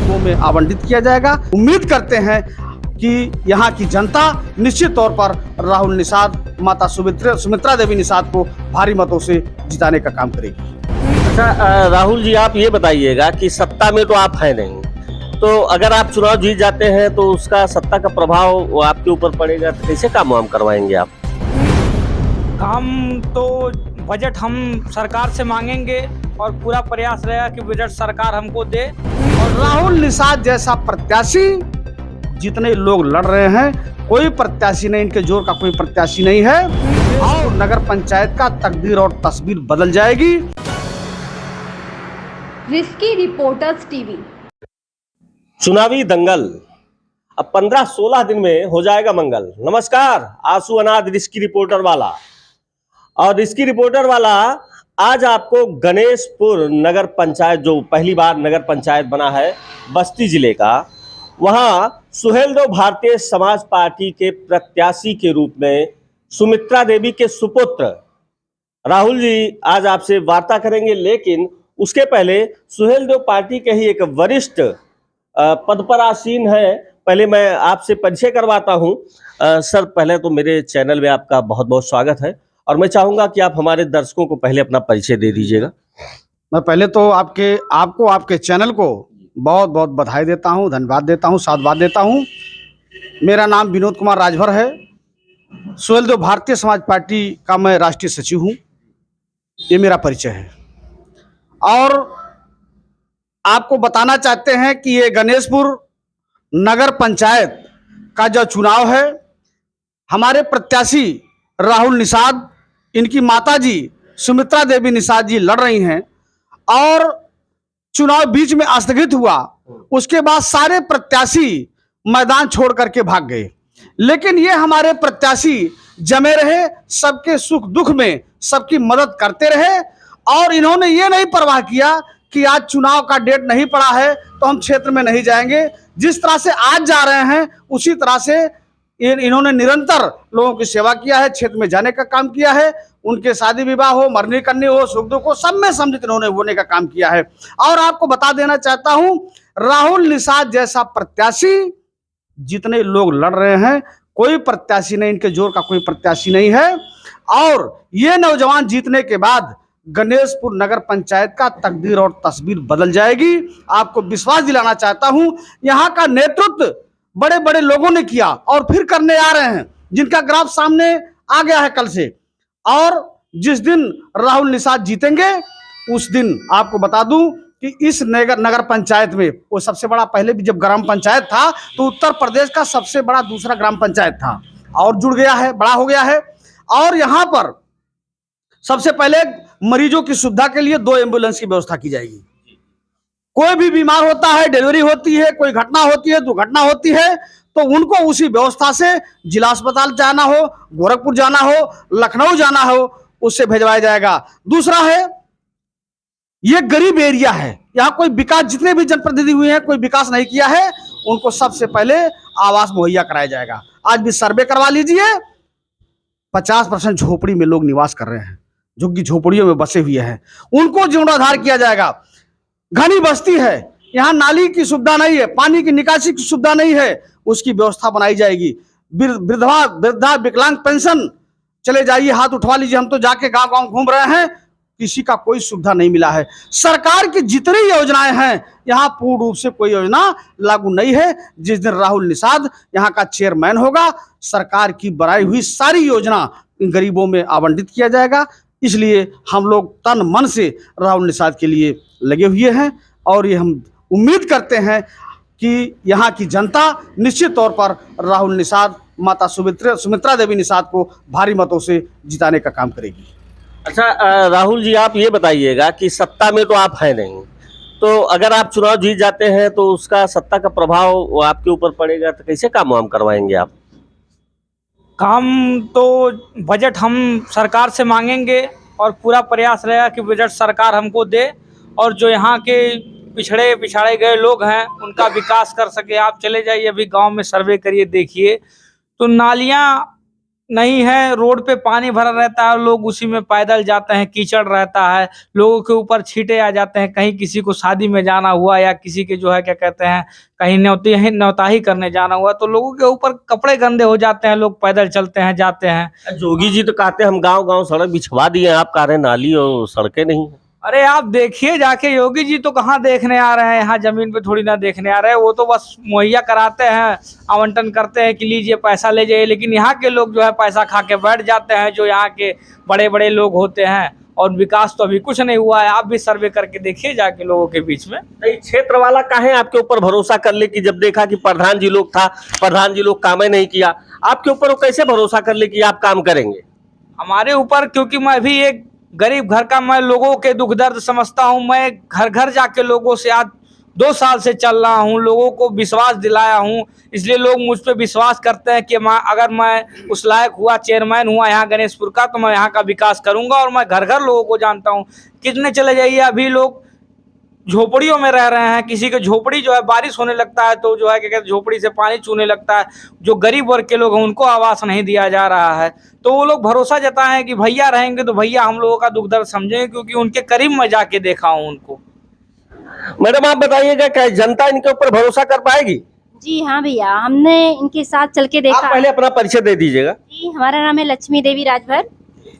गरीबों में आवंटित किया जाएगा। उम्मीद करते हैं कि यहाँ की जनता निश्चित तौर पर राहुल निषाद, माता सुमित्रा देवी निषाद को भारी मतों से जिताने का काम करेगी। अच्छा राहुल जी, आप ये बताइएगा कि सत्ता में तो आप हैं नहीं, तो अगर आप चुनाव जीत जाते हैं तो उसका सत्ता का प्रभाव आपके ऊपर पड़ेगा, तो कैसे काम वाम करवाएंगे आप? काम तो बजट हम सरकार से मांगेंगे और पूरा प्रयास रहेगा कि बजट सरकार हमको दे। और राहुल निषाद जैसा प्रत्याशी जितने लोग लड़ रहे हैं, कोई प्रत्याशी नहीं, इनके जोर का कोई प्रत्याशी नहीं है और नगर पंचायत का तकदीर और तस्वीर बदल जाएगी। Risky reporters TV. चुनावी दंगल अब 15-16 दिन में हो जाएगा मंगल। नमस्कार, आंसू अनाथ रिस्की रिपोर्टर वाला। और रिस्की रिपोर्टर वाला आज आपको गणेशपुर नगर पंचायत, जो पहली बार नगर पंचायत बना है बस्ती जिले का, वहां सुहेलदेव भारतीय समाज पार्टी के प्रत्याशी के रूप में सुमित्रा देवी के सुपुत्र राहुल जी आज आपसे वार्ता करेंगे। लेकिन उसके पहले सुहेलदेव पार्टी के ही एक वरिष्ठ पद पर आसीन है, पहले मैं आपसे परिचय करवाता हूं। सर, पहले तो मेरे चैनल में आपका बहुत बहुत स्वागत है और मैं चाहूंगा कि आप हमारे दर्शकों को पहले अपना परिचय दे दीजिएगा। मैं पहले तो आपको आपके चैनल को बहुत बहुत बधाई देता हूं, धन्यवाद देता हूं, साधुवाद देता हूं। मेरा नाम विनोद कुमार राजभर है। सुहेलदेव भारतीय समाज पार्टी का मैं राष्ट्रीय सचिव हूं, ये मेरा परिचय है। और आपको बताना चाहते हैं कि ये गणेशपुर नगर पंचायत का जो चुनाव है, हमारे प्रत्याशी राहुल निषाद, इनकी माताजी सुमित्रा देवी निषाद जी लड़ रही हैं और चुनाव बीच में स्थगित हुआ। उसके बाद सारे प्रत्याशी मैदान छोड़ करके भाग गए, लेकिन ये हमारे प्रत्याशी जमे रहे, सबके सुख दुख में सबकी मदद करते रहे और इन्होंने ये नहीं परवाह किया कि आज चुनाव का डेट नहीं पड़ा है तो हम क्षेत्र में नहीं जाएंगे। जिस तरह से आज जा रहे हैं उसी तरह से इन्होंने निरंतर लोगों की सेवा किया है, क्षेत्र में जाने का काम किया है। उनके शादी विवाह हो, मरनी करनी हो, सुख दुख हो, सब में सम्मिलित इन्होंने होने का काम किया है। और आपको बता देना चाहता हूं, राहुल निषाद जैसा प्रत्याशी जितने लोग लड़ रहे हैं, कोई प्रत्याशी नहीं, इनके जोर का कोई प्रत्याशी नहीं है। और ये नौजवान जीतने के बाद गणेशपुर नगर पंचायत का तकदीर और तस्वीर बदल जाएगी। आपको विश्वास दिलाना चाहता हूं, यहाँ का नेतृत्व बड़े बड़े लोगों ने किया और फिर करने आ रहे हैं, जिनका ग्राफ सामने आ गया है कल से। और जिस दिन राहुल निषाद जीतेंगे उस दिन आपको बता दूं कि इस नगर पंचायत में, वो सबसे बड़ा, पहले भी जब ग्राम पंचायत था तो उत्तर प्रदेश का सबसे बड़ा दूसरा ग्राम पंचायत था और जुड़ गया है, बड़ा हो गया है। और यहाँ पर सबसे पहले मरीजों की सुविधा के लिए 2 एम्बुलेंस की व्यवस्था की जाएगी। कोई भी बीमार होता है, डिलीवरी होती है, कोई घटना होती है, दुर्घटना होती है, तो उनको उसी व्यवस्था से जिला अस्पताल जाना हो, गोरखपुर जाना हो, लखनऊ जाना हो, उससे भेजवाया जाएगा। दूसरा है, ये गरीब एरिया है, यहाँ कोई विकास, जितने भी जनप्रतिनिधि हुए हैं कोई विकास नहीं किया है, उनको सबसे पहले आवास मुहैया कराया जाएगा। आज भी सर्वे करवा लीजिए, 50% झोपड़ी में लोग निवास कर रहे हैं, जो कि झोपड़ियों में बसे हुए हैं, उनको जीर्णोद्धार किया जाएगा। घनी बस्ती है, यहाँ नाली की सुविधा नहीं है, पानी की निकासी की सुविधा नहीं है, उसकी व्यवस्था बनाई जाएगी। वृद्धा विकलांग पेंशन, चले जाइए, हाथ उठवा लीजिए, हम तो जाके गांव गांव घूम रहे हैं, किसी का कोई सुविधा नहीं मिला है। सरकार की जितनी योजनाएं हैं, यहाँ पूर्ण रूप से कोई योजना लागू नहीं है। जिस दिन राहुल निषाद यहाँ का चेयरमैन होगा, सरकार की बनाई हुई सारी योजना गरीबों में आवंटित किया जाएगा। इसलिए हम लोग तन मन से राहुल निषाद के लिए लगे हुए हैं और ये हम उम्मीद करते हैं कि यहाँ की जनता निश्चित तौर पर राहुल निषाद, माता सुमित्रा देवी निषाद को भारी मतों से जिताने का काम करेगी। अच्छा राहुल जी, आप ये बताइएगा कि सत्ता में तो आप हैं नहीं, तो अगर आप चुनाव जीत जाते हैं तो उसका सत्ता का प्रभाव आपके ऊपर पड़ेगा, तो कैसे काम वाम करवाएंगे आप? काम तो बजट हम सरकार से मांगेंगे और पूरा प्रयास रहेगा कि बजट सरकार हमको दे और जो यहाँ के पिछाड़े गए लोग हैं उनका विकास कर सके। आप चले जाइए, अभी गांव में सर्वे करिए, देखिए तो नालियाँ नहीं है, रोड पे पानी भरा रहता है, लोग उसी में पैदल जाते हैं, कीचड़ रहता है, लोगों के ऊपर छींटे आ जाते हैं। कहीं किसी को शादी में जाना हुआ या किसी के जो है क्या कहते हैं कहीं न्योताही करने जाना हुआ तो लोगों के ऊपर कपड़े गंदे हो जाते हैं, लोग पैदल चलते हैं, जाते हैं। जोगी जी तो कहते हैं हम गांव गांव सड़क बिछवा दिए हैं, आप कह रहे हैं नाली और सड़कें नहीं है। अरे आप देखिए जाके, योगी जी तो कहाँ देखने आ रहे हैं, यहाँ जमीन पे थोड़ी ना देखने आ रहे हैं। वो तो बस मुहैया कराते हैं, आवंटन करते हैं कि लीजिए पैसा ले जाइए, लेकिन यहाँ के लोग जो है पैसा खा के बैठ जाते हैं, जो यहाँ के बड़े बड़े लोग होते हैं। और विकास तो अभी कुछ नहीं हुआ है, आप भी सर्वे करके देखिए जाके लोगों के बीच में। नहीं, क्षेत्र वाला काहे आपके ऊपर भरोसा कर ले कि जब देखा कि प्रधान जी लोग था, प्रधान जी लोग काम ही नहीं किया, आपके ऊपर वो कैसे भरोसा कर ले कि आप काम करेंगे? हमारे ऊपर, क्योंकि मैं भी एक गरीब घर का, मैं लोगों के दुख दर्द समझता हूँ। मैं घर घर जाके लोगों से आज 2 साल से चल रहा हूँ, लोगों को विश्वास दिलाया हूँ, इसलिए लोग मुझ पे विश्वास करते हैं कि अगर मैं उस लायक हुआ, चेयरमैन हुआ यहाँ गणेशपुर का, तो मैं यहाँ का विकास करूँगा। और मैं घर घर लोगों को जानता हूँ। कितने चले जाइए, अभी लोग झोपड़ियों में रह रहे हैं। किसी के झोपड़ी जो है बारिश होने लगता है तो जो है क्या कहते हैं झोपड़ी से पानी चूने लगता है। जो गरीब वर्ग के लोग हैं उनको आवास नहीं दिया जा रहा है, तो वो लोग भरोसा जताए हैं कि भैया रहेंगे तो भैया हम लोगों का दुख दर्द समझेंगे, क्योंकि उनके करीब मैं जाके देखा हूँ उनको। मैडम आप बताइएगा, क्या जनता इनके ऊपर भरोसा कर पाएगी? जी हाँ भैया, हमने इनके साथ चल के आप देखा। पहले अपना परिचय दे दीजिएगा। जी, हमारा नाम है लक्ष्मी देवी राजभर,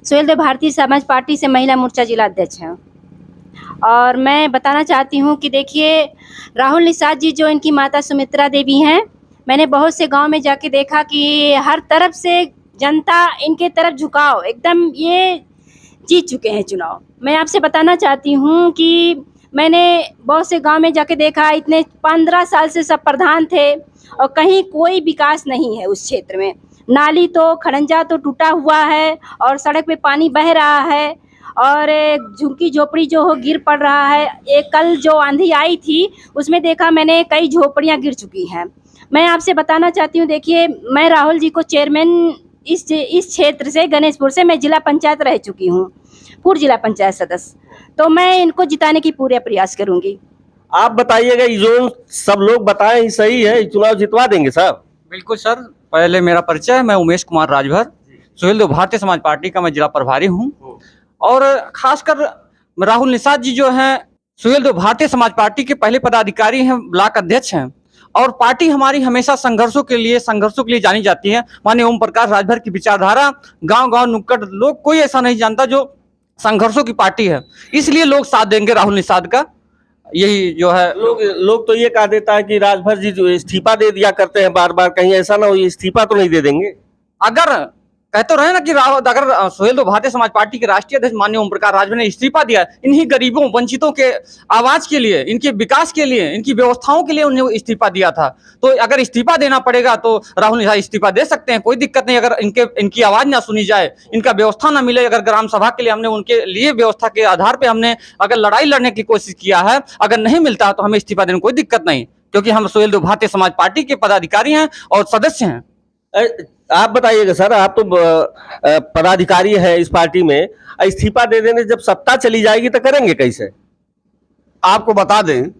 सुहेलदेव भारतीय समाज पार्टी से महिला मोर्चा जिला अध्यक्ष हैं। और मैं बताना चाहती हूँ कि देखिए, राहुल निषाद जी जो इनकी माता सुमित्रा देवी हैं, मैंने बहुत से गांव में जाके देखा कि हर तरफ से जनता इनके तरफ झुकाव, एकदम ये जीत चुके हैं चुनाव। मैं आपसे बताना चाहती हूँ कि मैंने बहुत से गांव में जाके देखा, इतने 15 साल से सब प्रधान थे और कहीं कोई विकास नहीं है उस क्षेत्र में। नाली तो, खड़ंजा तो टूटा हुआ है और सड़क पे पानी बह रहा है और झुग्गी झोपड़ी जो हो गिर पड़ रहा है। एक कल जो आंधी आई थी उसमें देखा मैंने कई झोपड़ियां गिर चुकी हैं। मैं आपसे बताना चाहती हूँ, देखिए मैं राहुल जी को चेयरमैन इस क्षेत्र से, गणेशपुर से मैं जिला पंचायत रह चुकी हूँ, पूर्व जिला पंचायत सदस्य, तो मैं इनको जिताने की पूरे प्रयास करूंगी। आप बताइएगा, ये जो सब लोग बताएं ही सही है, चुनाव जितवा देंगे साहब? बिल्कुल सर। पहले मेरा परिचय है, मैं उमेश कुमार राजभर, सुहेलदेव भारतीय समाज पार्टी का मैं जिला प्रभारी हूँ। और खासकर राहुल निषाद जी जो हैं सुहेलदेव भारतीय समाज पार्टी के पहले पदाधिकारी हैं, ब्लॉक अध्यक्ष हैं। और पार्टी हमारी हमेशा संघर्षों के लिए जानी जाती है। माननीय ओम प्रकाश राजभर की विचारधारा गांव गांव नुक्कड़ लोग कोई ऐसा नहीं जानता जो संघर्षों की पार्टी है, इसलिए लोग साथ देंगे राहुल निषाद का। यही जो है, लोग तो ये कह देता है कि राजभर जी जो इस्तीफा दे दिया करते हैं बार बार, कहीं ऐसा ना हो ये इस्तीफा तो नहीं दे देंगे? अगर कह तो रहे ना कि अगर सुहेलदेव भारतीय समाज पार्टी के राष्ट्रीय अध्यक्ष माननीय ओम प्रकाश राजभर ने इस्तीफा दिया, इन्हीं गरीबों वंचितों के आवाज के लिए, इनके विकास के लिए, इनकी व्यवस्थाओं के लिए उन्हें इस्तीफा दिया था। तो अगर इस्तीफा देना पड़ेगा तो राहुल निषाद इस्तीफा दे सकते हैं, कोई दिक्कत नहीं। अगर इनकी आवाज ना सुनी जाए, इनका व्यवस्था ना मिले, अगर ग्राम सभा के लिए हमने उनके लिए व्यवस्था के आधार पर हमने अगर लड़ाई लड़ने की कोशिश किया है, अगर नहीं मिलता तो हमें इस्तीफा देने में कोई दिक्कत नहीं, क्योंकि हम सुहेलदेव भारतीय समाज पार्टी के पदाधिकारी हैं और सदस्य हैं। आप बताइएगा सर, आप तो पदाधिकारी हैं इस पार्टी में, इस्तीफा दे देने जब सत्ता चली जाएगी तो करेंगे कैसे? आपको बता दें,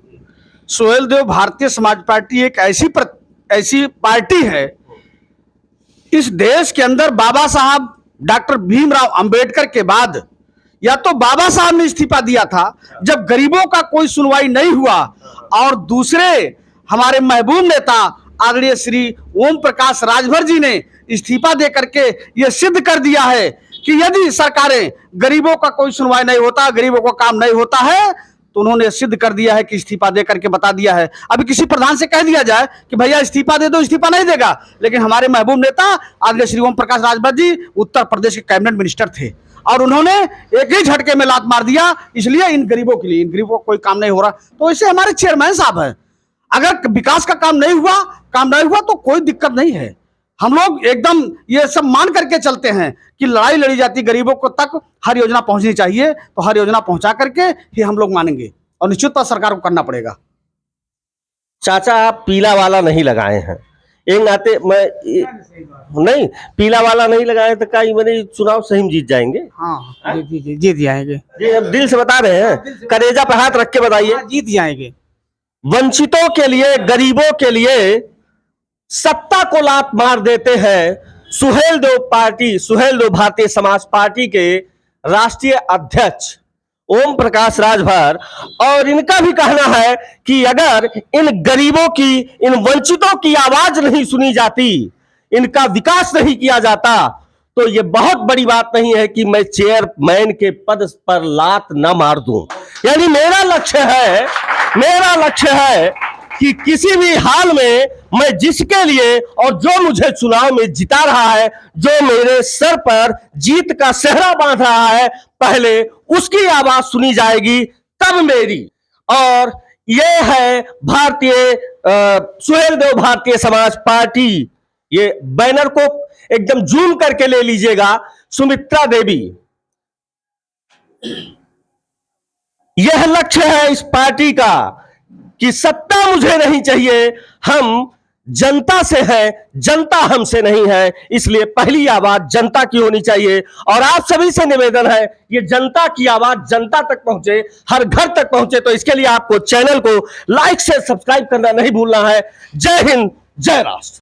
सुहेलदेव भारतीय समाज पार्टी एक ऐसी पार्टी है, इस देश के अंदर बाबा साहब डॉक्टर भीमराव अंबेडकर के बाद या तो बाबा साहब ने इस्तीफा दिया था जब गरीबों का कोई सुनवाई नहीं हुआ, और दूसरे हमारे महबूब नेता आदरणीय श्री ओम प्रकाश राजभर जी ने इस्तीफा दे करके यह सिद्ध कर दिया है कि यदि सरकारें, गरीबों का कोई सुनवाई नहीं होता, गरीबों का काम नहीं होता है, तो उन्होंने सिद्ध कर दिया है कि इस्तीफा दे करके बता दिया है। अभी किसी प्रधान से कह दिया जाए कि भैया इस्तीफा दे दो, इस्तीफा नहीं देगा। लेकिन हमारे महबूब नेता आदरणीय श्री ओम प्रकाश राजभर जी उत्तर प्रदेश के कैबिनेट मिनिस्टर थे और उन्होंने एक ही झटके में लात मार दिया। इसलिए इन गरीबों के लिए, इन गरीबों को कोई काम नहीं हो रहा, तो इसे हमारे चेयरमैन साहब है। अगर विकास का काम नहीं हुआ तो कोई दिक्कत नहीं है। हम लोग एकदम ये सब मान करके चलते हैं कि लड़ाई लड़ी जाती गरीबों को तक हर योजना पहुंचनी चाहिए, तो हर योजना पहुंचा करके ही हम लोग मानेंगे और निश्चित तौर सरकार को करना पड़ेगा। चाचा आप पीला वाला नहीं लगाए हैं, एक नाते मैं नहीं पीला वाला नहीं लगाए तो क्या मैंने चुनाव सही में जीत जाएंगे? हाँ जीत जाएंगे जी, हम दिल से बता रहे हैं, कलेजा पे हाथ रख के बताइए। जीत जाएंगे। वंचितों के लिए, गरीबों के लिए सत्ता को लात मार देते हैं सुहेलदेव भारतीय समाज पार्टी के राष्ट्रीय अध्यक्ष ओम प्रकाश राजभर, और इनका भी कहना है कि अगर इन गरीबों की, इन वंचितों की आवाज नहीं सुनी जाती, इनका विकास नहीं किया जाता, तो ये बहुत बड़ी बात नहीं है कि मैं चेयरमैन के पद पर लात न मार दूं। यानी मेरा लक्ष्य है कि किसी भी हाल में मैं जिसके लिए और जो मुझे चुनाव में जिता रहा है, जो मेरे सर पर जीत का सेहरा बांध रहा है, पहले उसकी आवाज सुनी जाएगी, तब मेरी। और ये है सुहेलदेव भारतीय समाज पार्टी। ये बैनर को एकदम जूम करके ले लीजिएगा। सुमित्रा देवी, यह लक्ष्य है इस पार्टी का कि सत्ता मुझे नहीं चाहिए, हम जनता से हैं, जनता हमसे नहीं है, इसलिए पहली आवाज जनता की होनी चाहिए। और आप सभी से निवेदन है, ये जनता की आवाज जनता तक पहुंचे, हर घर तक पहुंचे, तो इसके लिए आपको चैनल को लाइक से सब्सक्राइब करना नहीं भूलना है। जय हिंद, जय राष्ट्र।